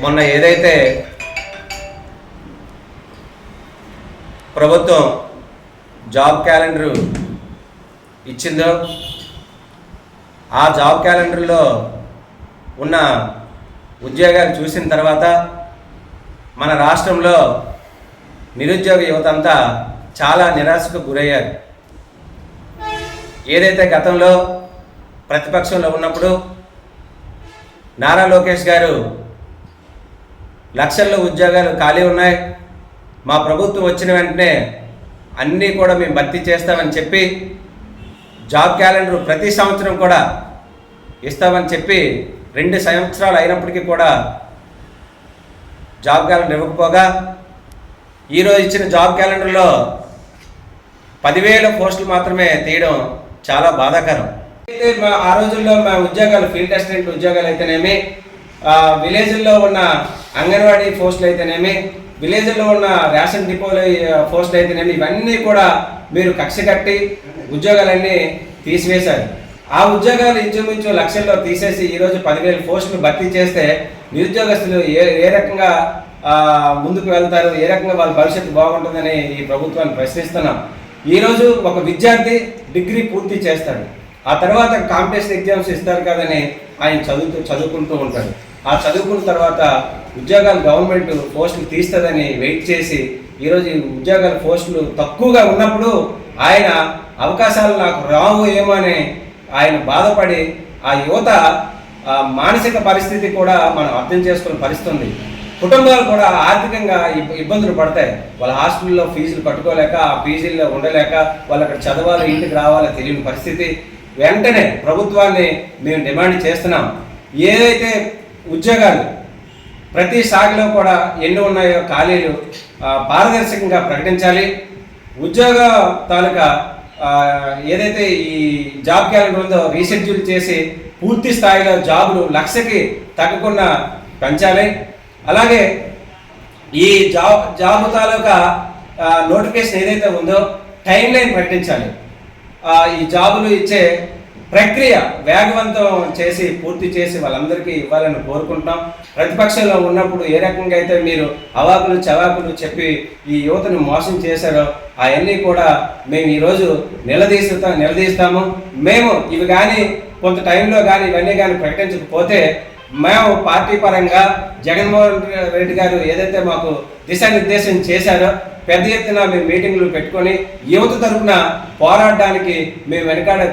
మొన్న ఏదైతే ప్రభుత్వం జాబ్ క్యాలెండరు ఇచ్చిందో ఆ జాబ్ క్యాలెండర్లో ఉన్న ఉద్యోగాలు చూసిన తర్వాత మన రాష్ట్రంలో నిరుద్యోగ యువత అంతా చాలా నిరాశకు గురయ్యారు. ఏదైతే గతంలో ప్రతిపక్షంలో ఉన్నప్పుడు నారా లోకేష్ గారు లక్షల్లో ఉద్యోగాలు ఖాళీ ఉన్నాయి, మా ప్రభుత్వం వచ్చిన వెంటనే అన్నీ కూడా మేము భర్తీ చేస్తామని చెప్పి జాబ్ క్యాలెండర్ ప్రతి సంవత్సరం కూడా ఇస్తామని చెప్పి 2 సంవత్సరాలు అయినప్పటికీ కూడా జాబ్ క్యాలెండర్ ఇవ్వకపోగా ఈరోజు ఇచ్చిన జాబ్ క్యాలెండర్లో 10,000 పోస్టులు మాత్రమే తీయడం చాలా బాధాకరం. అయితే ఆ రోజుల్లో మా ఉద్యోగాలు ఫీల్డ్ అసిస్టెంట్ ఉద్యోగాలు అయితేనేమి, విలేజ్ల్లో ఉన్న అంగన్వాడీ పోస్టులు అయితేనేమి, విలేజ్లో ఉన్న రేషన్ డిపోల పోస్టులు అయితేనేమి, ఇవన్నీ కూడా మీరు కక్ష కట్టి ఉద్యోగాలన్నీ తీసివేశారు. ఆ ఉద్యోగాలు ఇంచుమించు లక్షల్లో తీసేసి ఈరోజు 10,000 పోస్టులు భర్తీ చేస్తే నిరుద్యోగస్తులు ఏ రకంగా ముందుకు వెళ్తారు, ఏ రకంగా వాళ్ళ భవిష్యత్తు బాగుంటుందని ఈ ప్రభుత్వాన్ని ప్రశ్నిస్తున్నాం. ఈరోజు ఒక విద్యార్థి డిగ్రీ పూర్తి చేస్తాడు, ఆ తర్వాత కాంపిటీషన్ ఎగ్జామ్స్ ఇస్తారు కదని ఆయన చదువుకుంటూ ఉంటాడు. ఆ చదువుకున్న తర్వాత ఉద్యోగాలు గవర్నమెంట్ పోస్టులు తీస్తుందని వెయిట్ చేసి ఈరోజు ఉద్యోగాల పోస్టులు తక్కువగా ఉన్నప్పుడు ఆయన అవకాశాలు నాకు రావు ఏమో అని ఆయన బాధపడి ఆ యువత మానసిక పరిస్థితి కూడా మనం అర్థం చేసుకునే పరిస్థితి. కుటుంబాలు కూడా ఆర్థికంగా ఇబ్బందులు పడతాయి. వాళ్ళ హాస్టల్లో ఫీజులు కట్టుకోలేక, ఆ పీజీల్లో ఉండలేక, వాళ్ళు అక్కడ చదవాలి, ఇంటికి రావాలో తెలియని పరిస్థితి. వెంటనే ప్రభుత్వాన్ని మేము డిమాండ్ చేస్తున్నాం, ఏదైతే ఉద్యోగాలు ప్రతి శాఖలో కూడా ఎన్ని ఉన్నాయో ఖాళీలు పారదర్శకంగా ప్రకటించాలి. ఉద్యోగ తాలూకా ఏదైతే ఈ జాబ్ క్యాలెండర్ ఉందో రీషెడ్యూల్ చేసి పూర్తి స్థాయిలో జాబులు 1,00,000కి తగ్గకుండా పెంచాలి. అలాగే ఈ జాబ్ తాలూకా నోటిఫికేషన్ ఏదైతే ఉందో టైం లైన్ ప్రకటించాలి. ఈ జాబులు ఇచ్చే ప్రక్రియ వేగవంతం చేసి పూర్తి చేసి వాళ్ళందరికీ ఇవ్వాలని కోరుకుంటున్నాం. ప్రతిపక్షంలో ఉన్నప్పుడు ఏ రకంగా అయితే మీరు అవాకులు చవాకులు చెప్పి ఈ యువతను మోసం చేశారో అవన్నీ కూడా మేము ఈరోజు నిలదీస్తాము. మేము ఇవి కానీ కొంత టైంలో కానీ ఇవన్నీ కానీ ప్రకటించకపోతే మేము పార్టీ పరంగా జగన్మోహన్ రెడ్డి గారు ఏదైతే మాకు దిశానిర్దేశం చేశారో పెద్ద ఎత్తున మేము మీటింగ్లు పెట్టుకొని యువత తరఫున పోరాడడానికి మేము వెనకాడే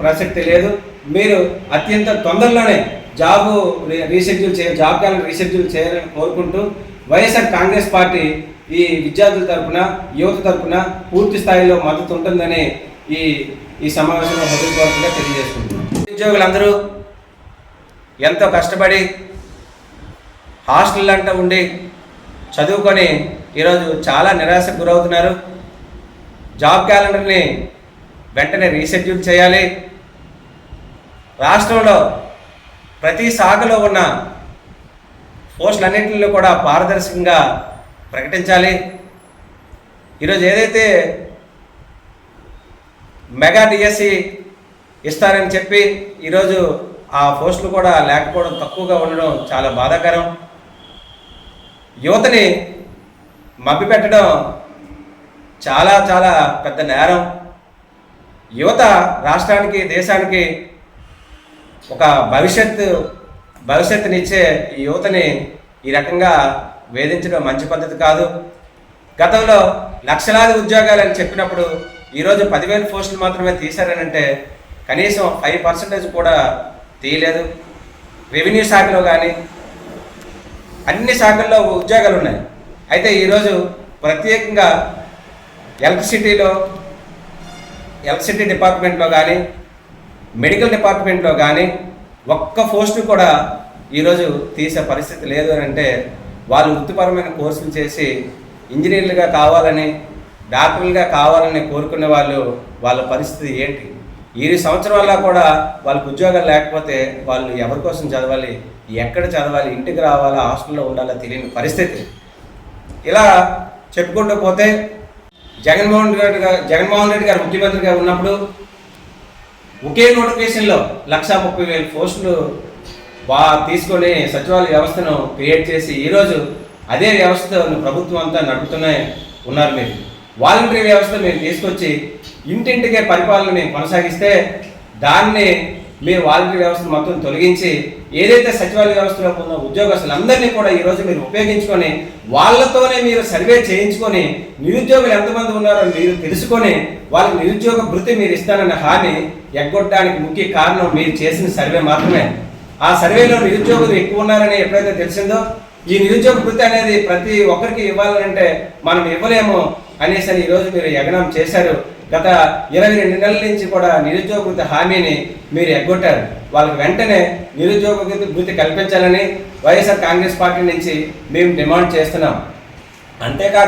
ప్రసక్తి లేదు. మీరు అత్యంత తొందరలోనే జాబ్ క్యాలెండర్ రీషెడ్యూల్ చేయాలని కోరుకుంటూ వైఎస్ఆర్ కాంగ్రెస్ పార్టీ ఈ విద్యార్థుల తరఫున యువత తరఫున పూర్తి స్థాయిలో మద్దతు ఉంటుందని ఈ సమావేశంలో హృదయపూర్వకంగా తెలియజేసుకుంటున్నాం. ఉద్యోగులందరూ ఎంతో కష్టపడి హాస్టల్ అంటూ ఉండి చదువుకొని ఈరోజు చాలా నిరాశకు గురవుతున్నారు. జాబ్ క్యాలెండర్ని వెంటనే రీషెడ్యూల్ చేయాలి. రాష్ట్రంలో ప్రతి శాఖలో ఉన్న పోస్టులన్నింటిలో కూడా పారదర్శకంగా ప్రకటించాలి. ఈరోజు ఏదైతే మెగా డిఎస్సి ఇస్తారని చెప్పి ఈరోజు ఆ పోస్టులు కూడా లేకపోవడం, తక్కువగా ఉండడం చాలా బాధాకరం. యువతని మభ్యపెట్టడం చాలా చాలా పెద్ద నేరం. యువత రాష్ట్రానికి, దేశానికి ఒక భవిష్యత్తునిచ్చే ఈ యువతని ఈ రకంగా వేధించడం మంచి పద్ధతి కాదు. గతంలో లక్షలాది ఉద్యోగాలని చెప్పినప్పుడు ఈరోజు 10,000 పోస్టులు మాత్రమే తీశారనంటే కనీసం 5% కూడా తీయలేదు. రెవెన్యూ శాఖలో కానీ అన్ని శాఖల్లో ఉద్యోగాలు ఉన్నాయి. అయితే ఈరోజు ప్రత్యేకంగా ఎలక్ట్రిసిటీ డిపార్ట్మెంట్లో కానీ, మెడికల్ డిపార్ట్మెంట్లో కానీ ఒక్క పోస్టు కూడా ఈరోజు తీసే పరిస్థితి లేదు అని అంటే వాళ్ళు వృత్తిపరమైన కోర్సులు చేసి ఇంజనీర్లుగా కావాలని, డాక్టర్లుగా కావాలని కోరుకునే వాళ్ళ పరిస్థితి ఏంటి? ఈ సంవత్సరాల్లో కూడా వాళ్ళకు ఉద్యోగాలు లేకపోతే వాళ్ళు ఎవరి కోసం చదవాలి, ఎక్కడ చదవాలి, ఇంటికి రావాలా, హాస్టల్లో ఉండాలా తెలియని పరిస్థితి. ఇలా చెప్పుకుంటూ పోతే జగన్మోహన్ రెడ్డి గారు ముఖ్యమంత్రిగా ఉన్నప్పుడు ఒకే నోటిఫికేషన్లో 1,30,000 పోస్టులు తీసుకొని సచివాలయ వ్యవస్థను క్రియేట్ చేసి ఈరోజు అదే వ్యవస్థను ప్రభుత్వం అంతా నడుపుతూనే ఉన్నారు. మీరు వాలంటరీ వ్యవస్థ మీరు తీసుకొచ్చి ఇంటింటికే పరిపాలన మేము కొనసాగిస్తే దాన్ని మీరు వాలంటరీ వ్యవస్థను మొత్తం తొలగించి ఏదైతే సచివాలయ వ్యవస్థలో ఉన్న ఉద్యోగస్తులందరినీ కూడా ఈరోజు మీరు ఉపయోగించుకొని వాళ్ళతోనే మీరు సర్వే చేయించుకొని నిరుద్యోగులు ఎంతమంది ఉన్నారో మీరు తెలుసుకొని వాళ్ళకి నిరుద్యోగ భృతి మీరు ఇస్తానన్న హామీ ఎగ్గొట్టడానికి ముఖ్య కారణం మీరు చేసిన సర్వే మాత్రమే. ఆ సర్వేలో నిరుద్యోగులు ఎక్కువ ఉన్నారని ఎప్పుడైతే తెలిసిందో ఈ నిరుద్యోగ భృతి అనేది ప్రతి ఒక్కరికి ఇవ్వాలంటే మనం ఇవ్వలేము అనేసి ఈరోజు మీరు యజ్ఞం చేశారు. గత 22 నెలల నుంచి కూడా నిరుద్యోగ భృతి హామీని మీరు ఎగ్గొట్టారు. వాళ్ళకి వెంటనే నిరుద్యోగ భృతి కల్పించాలని వైఎస్ఆర్ కాంగ్రెస్ పార్టీ నుంచి మేము డిమాండ్ చేస్తున్నాం. అంతేకాదు